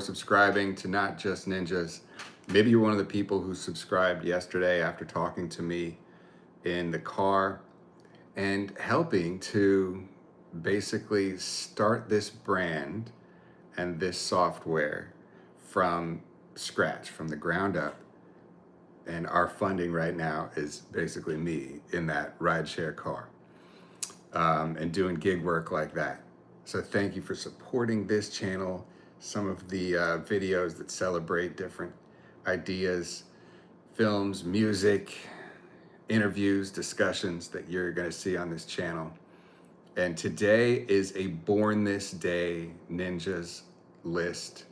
subscribing to Not Just Ninjas. Maybe you're one of the people who subscribed yesterday after talking to me in the car and helping to basically start this brand and this software from scratch, from the ground up. And our funding right now is basically me in that rideshare car and doing gig work like that. So thank you for supporting this channel. Some of the videos that celebrate different ideas, films, music, interviews, discussions that you're going to see on this channel. And today is a Born This Day Ninjas list.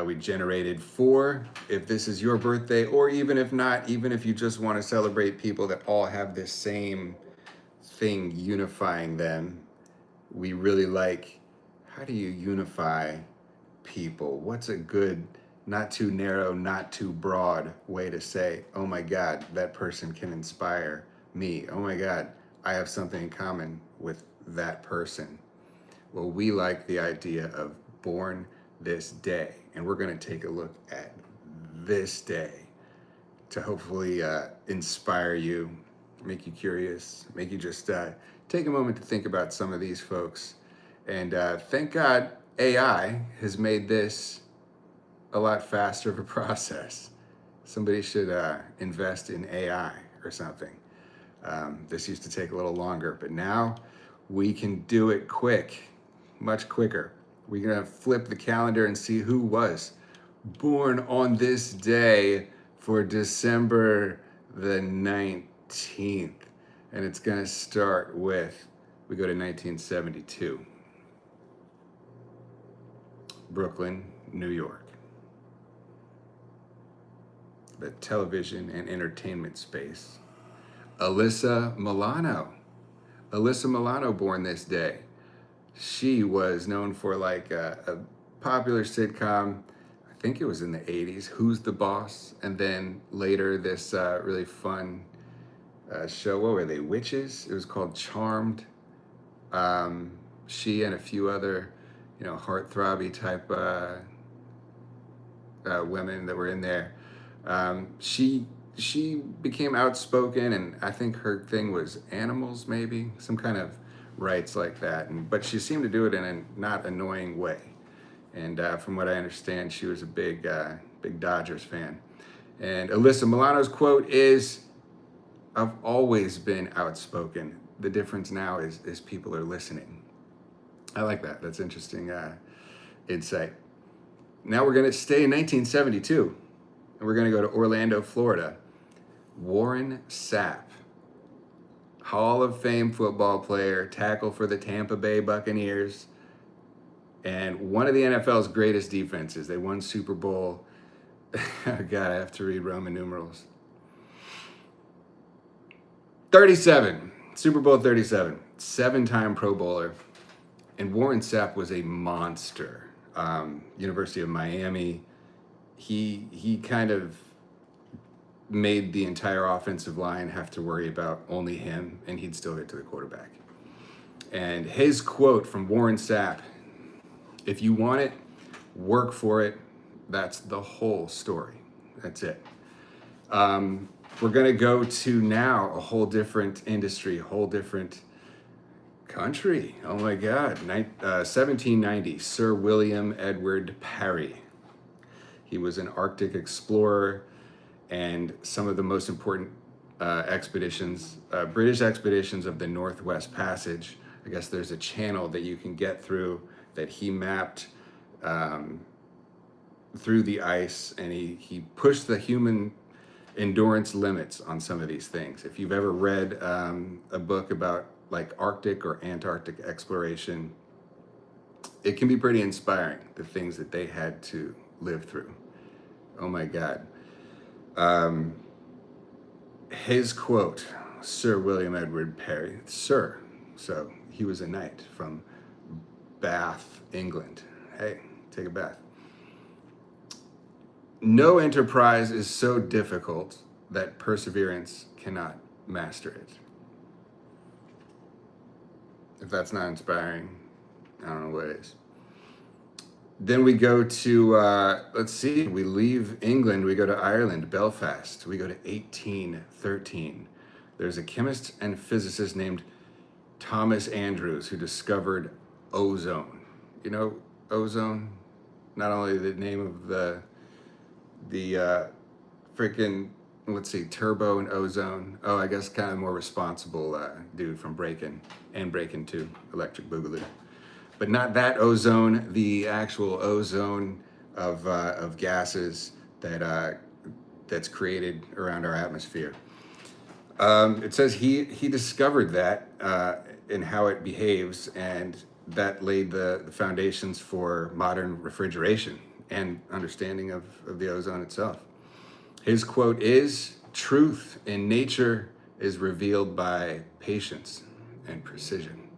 We generated 4. If this is your birthday, or even if not, even if you just want to celebrate people that all have this same thing unifying them, we really like, how do you unify people? What's a good, not too narrow, not too broad way to say, oh my God, that person can inspire me. Oh my God, I have something in common with that person. Well, we like the idea of Born This Day, and we're going to take a look at this day to hopefully inspire you, make you curious, make you just take a moment to think about some of these folks. And thank God AI has made this a lot faster of a process. Somebody should invest in AI or something. This used to take a little longer, but now we can do it quick, much quicker. We're gonna flip the calendar and see who was born on this day for December the 19th. And it's gonna start with, we go to 1972. Brooklyn, New York. The television and entertainment space. Alyssa Milano. Alyssa Milano born this day. She was known for like a popular sitcom, I think it was in the 80s, Who's the Boss? And then later this really fun show, what were they, Witches? It was called Charmed. She and a few other, heartthrobby type women that were in there. She became outspoken, and I think her thing was animals, maybe some kind of rights like that. But she seemed to do it in a not annoying way. And from what I understand, she was a big Dodgers fan. And Alyssa Milano's quote is, "I've always been outspoken. The difference now is people are listening." I like that. That's interesting insight. Now we're going to stay in 1972, and we're going to go to Orlando, Florida. Warren Sapp, Hall of Fame football player, tackle for the Tampa Bay Buccaneers, and one of the NFL's greatest defenses. They won Super Bowl. God, I have to read Roman numerals. 37, Super Bowl 37, 7-time Pro Bowler. And Warren Sapp was a monster. University of Miami. He kind of made the entire offensive line have to worry about only him, and he'd still get to the quarterback. And his quote from Warren Sapp, "If you want it, work for it." That's the whole story. That's it. We're going to go to now a whole different industry, a whole different country. Oh my God. 1790, Sir William Edward Parry. He was an Arctic explorer, and some of the most important expeditions, British expeditions of the Northwest Passage. I guess there's a channel that you can get through that he mapped through the ice, and he pushed the human endurance limits on some of these things. If you've ever read a book about like Arctic or Antarctic exploration, it can be pretty inspiring, the things that they had to live through. Oh my God. His quote, Sir William Edward Parry, Sir, so he was a knight from Bath, England. Hey, take a bath. "No enterprise is so difficult that perseverance cannot master it." If that's not inspiring, I don't know what is. Then we go to, let's see, we leave England, we go to Ireland, Belfast. We go to 1813. There's a chemist and physicist named Thomas Andrews who discovered ozone. You know, ozone? Not only the name of the freaking, let's see, Turbo and Ozone. Oh, I guess kind of more responsible dude from Breakin' and Breakin' 2, Electric Boogaloo. But not that ozone, the actual ozone of gases that that's created around our atmosphere. It says he discovered that and how it behaves, and that laid the foundations for modern refrigeration and understanding of the ozone itself. His quote is, "Truth in nature is revealed by patience and precision."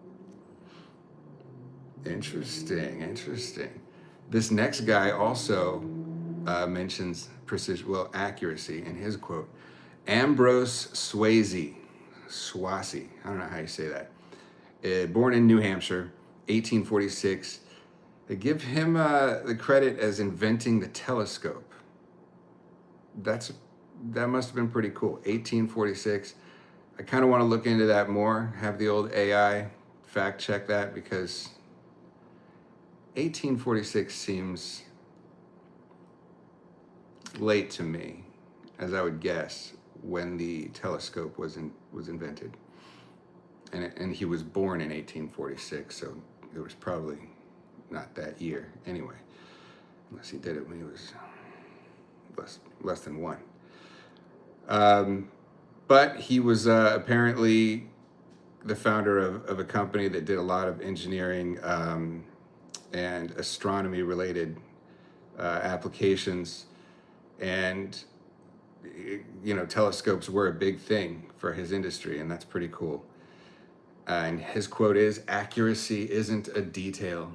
Interesting, interesting. This next guy also mentions precision, well, accuracy in his quote. Ambrose Swasey, I don't know how you say that. Born in New Hampshire, 1846. They give him the credit as inventing the telescope. That must have been pretty cool. 1846. I kind of want to look into that more. Have the old AI fact check that, because 1846 seems late to me, as I would guess, when the telescope was invented. And he was born in 1846, so it was probably not that year anyway, unless he did it when he was less than one. But he was apparently the founder of a company that did a lot of engineering and astronomy related applications, and you know, telescopes were a big thing for his industry, and that's pretty cool. And his quote is, "Accuracy isn't a detail,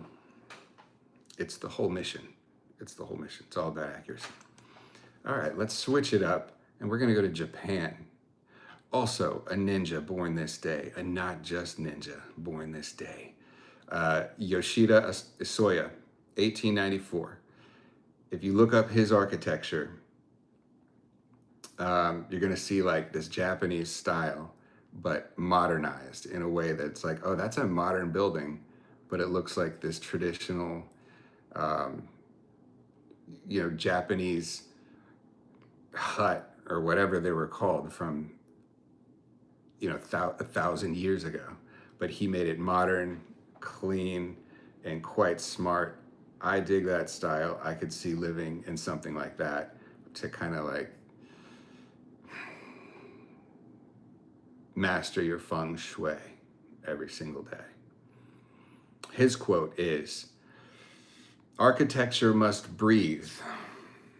it's the whole mission." It's the whole mission. It's all about accuracy. All right, let's switch it up, and we're gonna go to Japan. Also a ninja born this day, a not just ninja born this day. Yoshida Isoya, 1894. If you look up his architecture, you're gonna see like this Japanese style, but modernized in a way that's like, oh, that's a modern building, but it looks like this traditional, you know, Japanese hut or whatever they were called from, you know, 1,000 years ago. But he made it modern, clean, and quite smart. I dig that style. I could see living in something like that to kind of like master your feng shui every single day. His quote is, "Architecture must breathe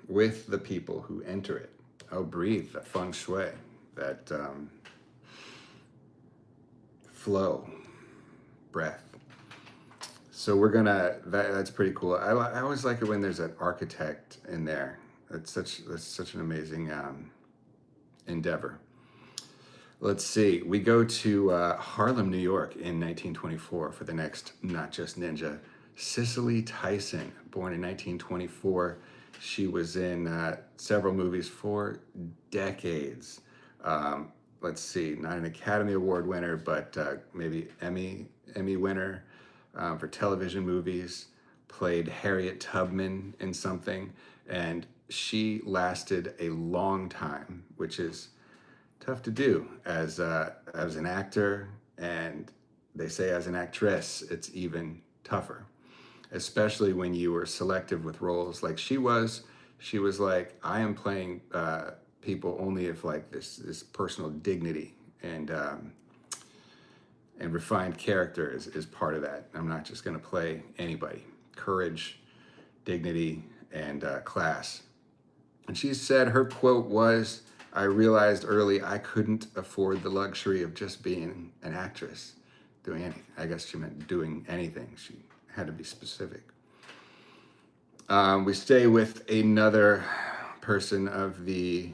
with the people who enter it." Oh, breathe, that feng shui, that flow, breath. So we're gonna, that's pretty cool. I always like it when there's an architect in there. That's such an amazing endeavor. Let's see, we go to Harlem, New York in 1924 for the next Not Just Ninja. Cicely Tyson, born in 1924. She was in several movies for decades. Let's see, not an Academy Award winner, but maybe Emmy winner for television movies. Played Harriet Tubman in something, and she lasted a long time, which is tough to do as an actor, and they say as an actress it's even tougher, especially when you were selective with roles like she was. She was like, I am playing people only if like this personal dignity and refined character is part of that. I'm not just going to play anybody. Courage, dignity, and class. And she said her quote was, "I realized early I couldn't afford the luxury of just being an actress, doing anything." I guess she meant doing anything. She had to be specific. We stay with another person of the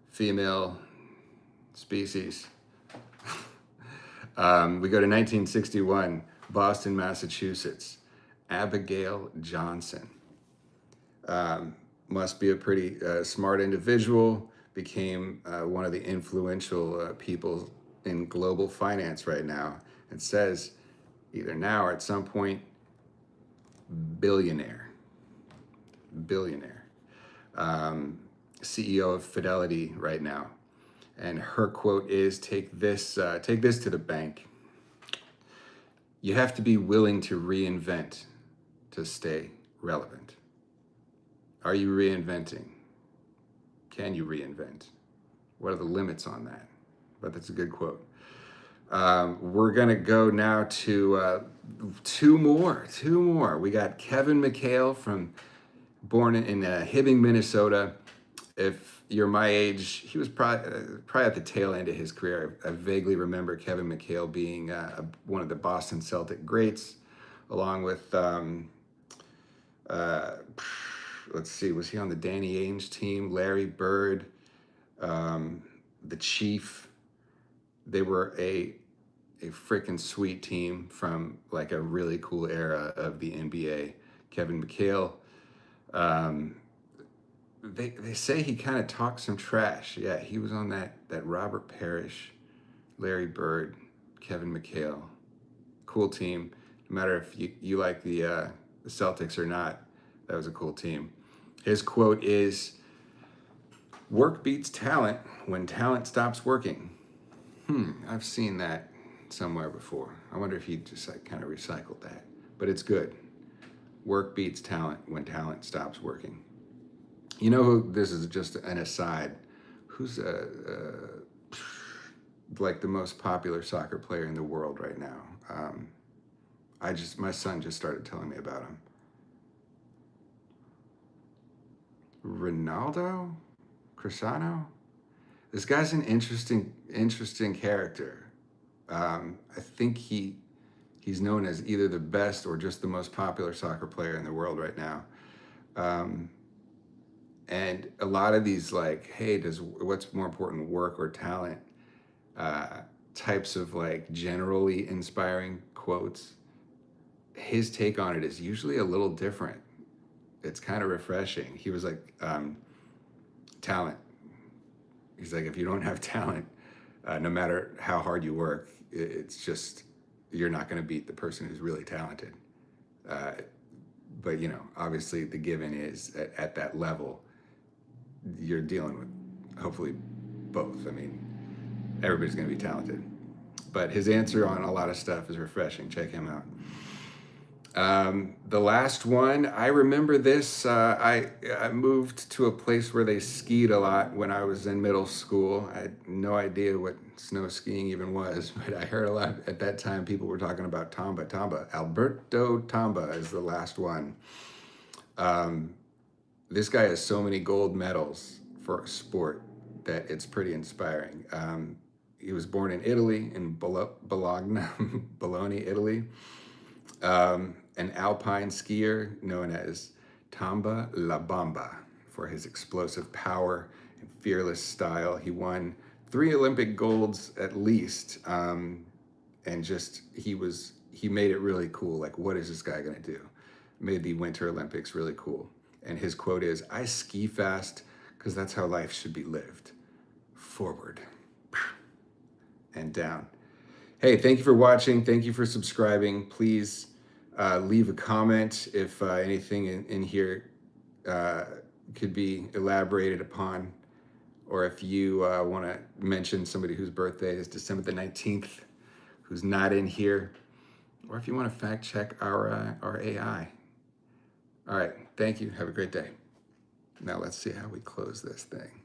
female species. We go to 1961, Boston, Massachusetts. Abigail Johnson. Must be a pretty smart individual, became one of the influential people in global finance right now. It says either now or at some point, billionaire. CEO of Fidelity right now. And her quote is, take this to the bank. You have to be willing to reinvent to stay relevant. Are you reinventing? Can you reinvent? What are the limits on that? But that's a good quote. We're gonna go now to two more. We got Kevin McHale born in Hibbing, Minnesota. If you're my age, he was probably at the tail end of his career. I vaguely remember Kevin McHale being one of the Boston Celtic greats, along with, let's see, was he on the Danny Ainge team? Larry Bird, the Chief. They were a freaking sweet team from like a really cool era of the NBA. Kevin McHale. They say he kind of talked some trash. Yeah, he was on that Robert Parrish, Larry Bird, Kevin McHale. Cool team. No matter if you like the Celtics or not, that was a cool team. His quote is, "Work beats talent when talent stops working." I've seen that somewhere before. I wonder if he just like kind of recycled that. But it's good. Work beats talent when talent stops working. You know who, this is just an aside, who's like the most popular soccer player in the world right now? My son just started telling me about him. Ronaldo? Cristiano? This guy's an interesting character. I think he's known as either the best or just the most popular soccer player in the world right now. And a lot of these like, hey, what's more important, work or talent, types of like generally inspiring quotes, his take on it is usually a little different. It's kind of refreshing. He was like, talent. He's like, if you don't have talent, no matter how hard you work, it's just, you're not going to beat the person who's really talented. But, you know, obviously the given is at that level, you're dealing with hopefully both. I mean, everybody's going to be talented. But his answer on a lot of stuff is refreshing. Check him out. The last one, I remember this. I moved to a place where they skied a lot when I was in middle school. I had no idea what snow skiing even was, but I heard a lot at that time. People were talking about Tamba. Alberto Tamba is the last one. This guy has so many gold medals for a sport that it's pretty inspiring. He was born in Italy, in Bologna, Italy. An alpine skier known as Tamba La Bamba for his explosive power and fearless style. He won 3 Olympic golds at least, and just he made it really cool. Like, what is this guy gonna do? Made the Winter Olympics really cool. And his quote is, "I ski fast because that's how life should be lived. Forward and down." Hey, thank you for watching. Thank you for subscribing. Please leave a comment if anything in here could be elaborated upon, or if you want to mention somebody whose birthday is December the 19th, who's not in here, or if you want to fact check our AI. All right, thank you. Have a great day. Now let's see how we close this thing.